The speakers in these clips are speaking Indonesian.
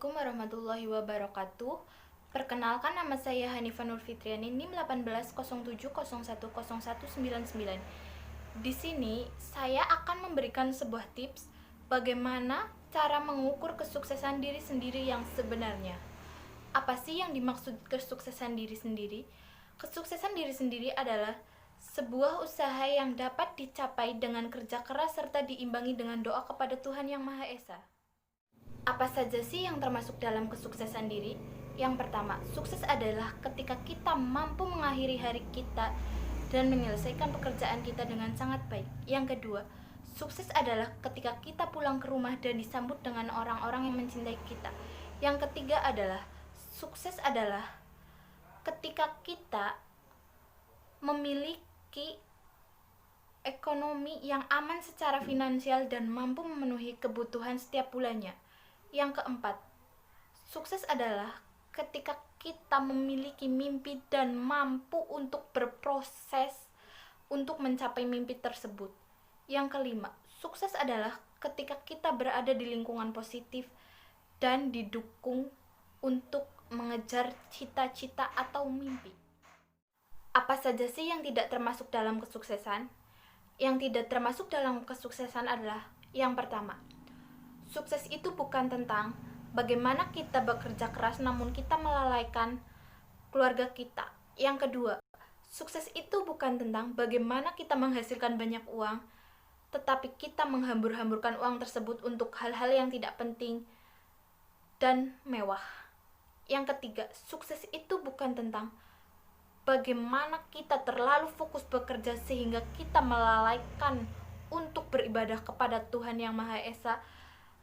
Assalamualaikum warahmatullahi wabarakatuh. Perkenalkan, nama saya Hanifah Nur Fitriani, NIM 1807010199. Di sini saya akan memberikan sebuah tips bagaimana cara mengukur kesuksesan diri sendiri yang sebenarnya. Apa sih yang dimaksud kesuksesan diri sendiri? Kesuksesan diri sendiri adalah sebuah usaha yang dapat dicapai dengan kerja keras serta diimbangi dengan doa kepada Tuhan Yang Maha Esa. Apa saja sih yang termasuk dalam kesuksesan diri? Yang pertama, sukses adalah ketika kita mampu mengakhiri hari kita dan menyelesaikan pekerjaan kita dengan sangat baik. Yang kedua, sukses adalah ketika kita pulang ke rumah dan disambut dengan orang-orang yang mencintai kita. Yang ketiga adalah, sukses adalah ketika kita memiliki ekonomi yang aman secara finansial dan mampu memenuhi kebutuhan setiap bulannya. Yang keempat, sukses adalah ketika kita memiliki mimpi dan mampu untuk berproses untuk mencapai mimpi tersebut. Yang kelima, sukses adalah ketika kita berada di lingkungan positif dan didukung untuk mengejar cita-cita atau mimpi. Apa saja sih yang tidak termasuk dalam kesuksesan? Yang tidak termasuk dalam kesuksesan adalah yang pertama, sukses itu bukan tentang bagaimana kita bekerja keras namun kita melalaikan keluarga kita. Yang kedua, sukses itu bukan tentang bagaimana kita menghasilkan banyak uang, tetapi kita menghambur-hamburkan uang tersebut untuk hal-hal yang tidak penting dan mewah. Yang ketiga, sukses itu bukan tentang bagaimana kita terlalu fokus bekerja sehingga kita melalaikan untuk beribadah kepada Tuhan Yang Maha Esa,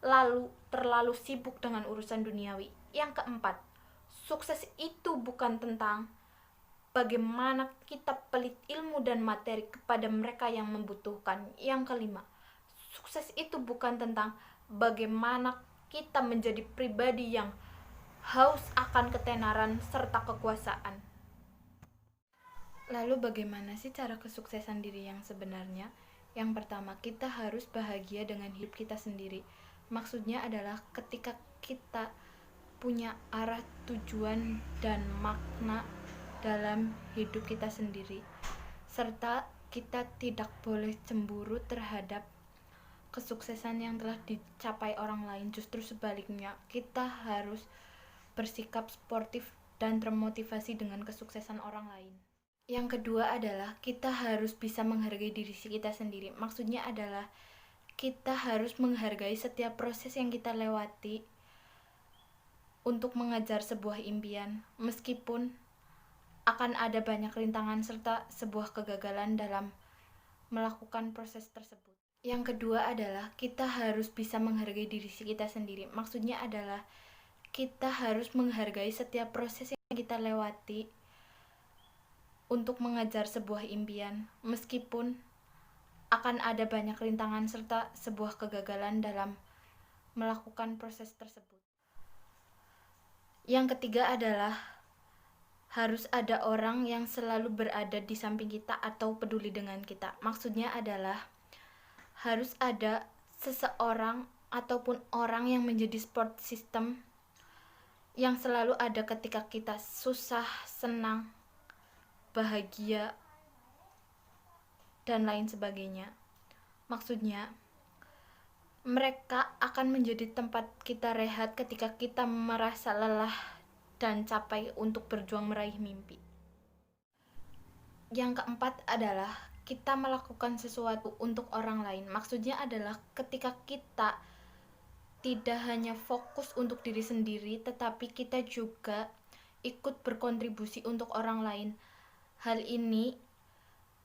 lalu terlalu sibuk dengan urusan duniawi. Yang keempat, sukses itu bukan tentang bagaimana kita pelit ilmu dan materi kepada mereka yang membutuhkan. Yang kelima, sukses itu bukan tentang bagaimana kita menjadi pribadi yang haus akan ketenaran serta kekuasaan. Lalu bagaimana sih cara kesuksesan diri yang sebenarnya? Yang pertama, kita harus bahagia dengan hidup kita sendiri. Maksudnya adalah ketika kita punya arah tujuan dan makna dalam hidup kita sendiri, serta kita tidak boleh cemburu terhadap kesuksesan yang telah dicapai orang lain. Justru sebaliknya, kita harus bersikap sportif dan termotivasi dengan kesuksesan orang lain. Yang kedua adalah kita harus bisa menghargai diri kita sendiri. Maksudnya adalah kita harus menghargai setiap proses yang kita lewati untuk mengejar sebuah impian, meskipun akan ada banyak rintangan serta sebuah kegagalan dalam melakukan proses tersebut. Yang kedua adalah kita harus bisa menghargai diri kita sendiri. Maksudnya adalah kita harus menghargai setiap proses yang kita lewati untuk mengejar sebuah impian, meskipun akan ada banyak rintangan serta sebuah kegagalan dalam melakukan proses tersebut. Yang ketiga adalah harus ada orang yang selalu berada di samping kita atau peduli dengan kita. Maksudnya adalah harus ada seseorang ataupun orang yang menjadi support system yang selalu ada ketika kita susah, senang, bahagia, dan lain sebagainya. Maksudnya, mereka akan menjadi tempat kita rehat ketika kita merasa lelah dan capek untuk berjuang meraih mimpi. Yang keempat adalah kita melakukan sesuatu untuk orang lain. Maksudnya adalah ketika kita tidak hanya fokus untuk diri sendiri, tetapi kita juga ikut berkontribusi untuk orang lain. Hal ini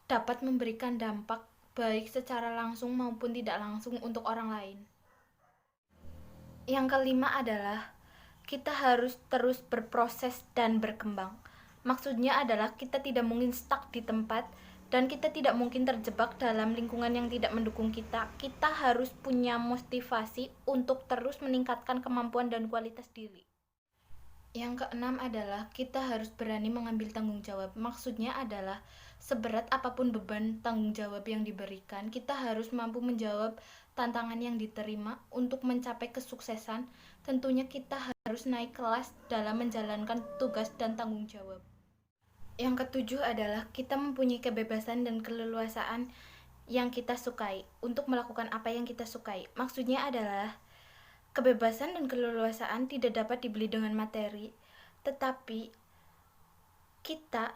dapat memberikan dampak baik secara langsung maupun tidak langsung untuk orang lain. Yang kelima adalah kita harus terus berproses dan berkembang. Maksudnya adalah kita tidak mungkin stuck di tempat dan kita tidak mungkin terjebak dalam lingkungan yang tidak mendukung kita. Kita harus punya motivasi untuk terus meningkatkan kemampuan dan kualitas diri. Yang keenam adalah kita harus berani mengambil tanggung jawab. Maksudnya adalah Seberat apapun beban tanggung jawab yang diberikan, kita harus mampu menjawab tantangan yang diterima untuk mencapai kesuksesan. Tentunya kita harus naik kelas dalam menjalankan tugas dan tanggung jawab. Yang ketujuh adalah kita mempunyai kebebasan dan keleluasaan yang kita sukai untuk melakukan apa yang kita sukai. Maksudnya adalah kebebasan dan keleluasaan tidak dapat dibeli dengan materi, tetapi kita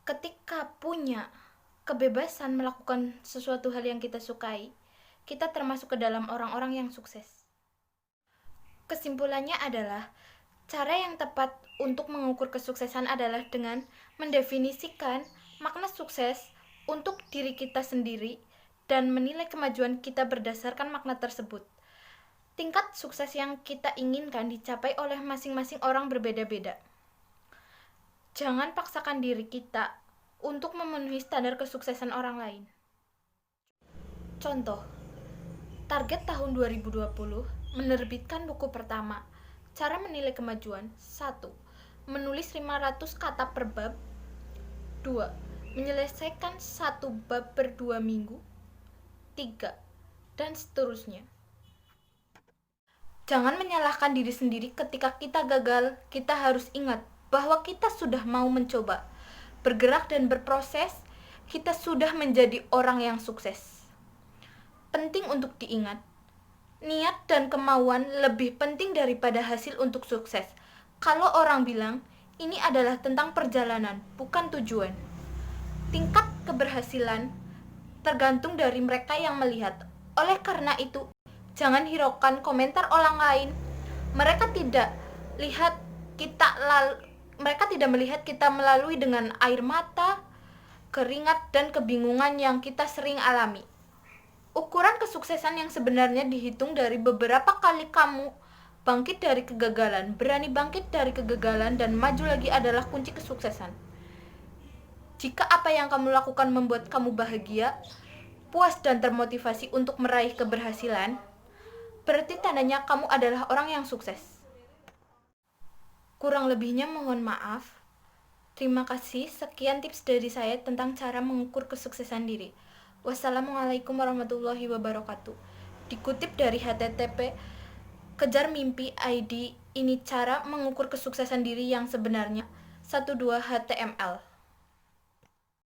ketika punya kebebasan melakukan sesuatu hal yang kita sukai, kita termasuk ke dalam orang-orang yang sukses. Kesimpulannya adalah, cara yang tepat untuk mengukur kesuksesan adalah dengan mendefinisikan makna sukses untuk diri kita sendiri dan menilai kemajuan kita berdasarkan makna tersebut. Tingkat sukses yang kita inginkan dicapai oleh masing-masing orang berbeda-beda. Jangan paksakan diri kita untuk memenuhi standar kesuksesan orang lain. Contoh, target tahun 2020 menerbitkan buku pertama. Cara menilai kemajuan: 1. Menulis 500 kata per bab. 2. Menyelesaikan 1 bab per 2 minggu. 3. Dan seterusnya. Jangan menyalahkan diri sendiri ketika kita gagal. Kita harus ingat bahwa kita sudah mau mencoba, bergerak dan berproses. Kita sudah menjadi orang yang sukses. Penting untuk diingat, niat dan kemauan lebih penting daripada hasil untuk sukses. Kalau orang bilang, ini adalah tentang perjalanan, bukan tujuan. Tingkat keberhasilan tergantung dari mereka yang melihat. Oleh karena itu, jangan hiraukan komentar orang lain. Mereka tidak melihat kita melalui dengan air mata, keringat, dan kebingungan yang kita sering alami. Ukuran kesuksesan yang sebenarnya dihitung dari beberapa kali kamu bangkit dari kegagalan. Berani bangkit dari kegagalan dan maju lagi adalah kunci kesuksesan. Jika apa yang kamu lakukan membuat kamu bahagia, puas, dan termotivasi untuk meraih keberhasilan, berarti tandanya kamu adalah orang yang sukses. Kurang lebihnya mohon maaf. Terima kasih. Sekian tips dari saya tentang cara mengukur kesuksesan diri. Wassalamualaikum warahmatullahi wabarakatuh. Dikutip dari http Kejar Mimpi ID. Ini cara mengukur kesuksesan diri yang sebenarnya 12 HTML.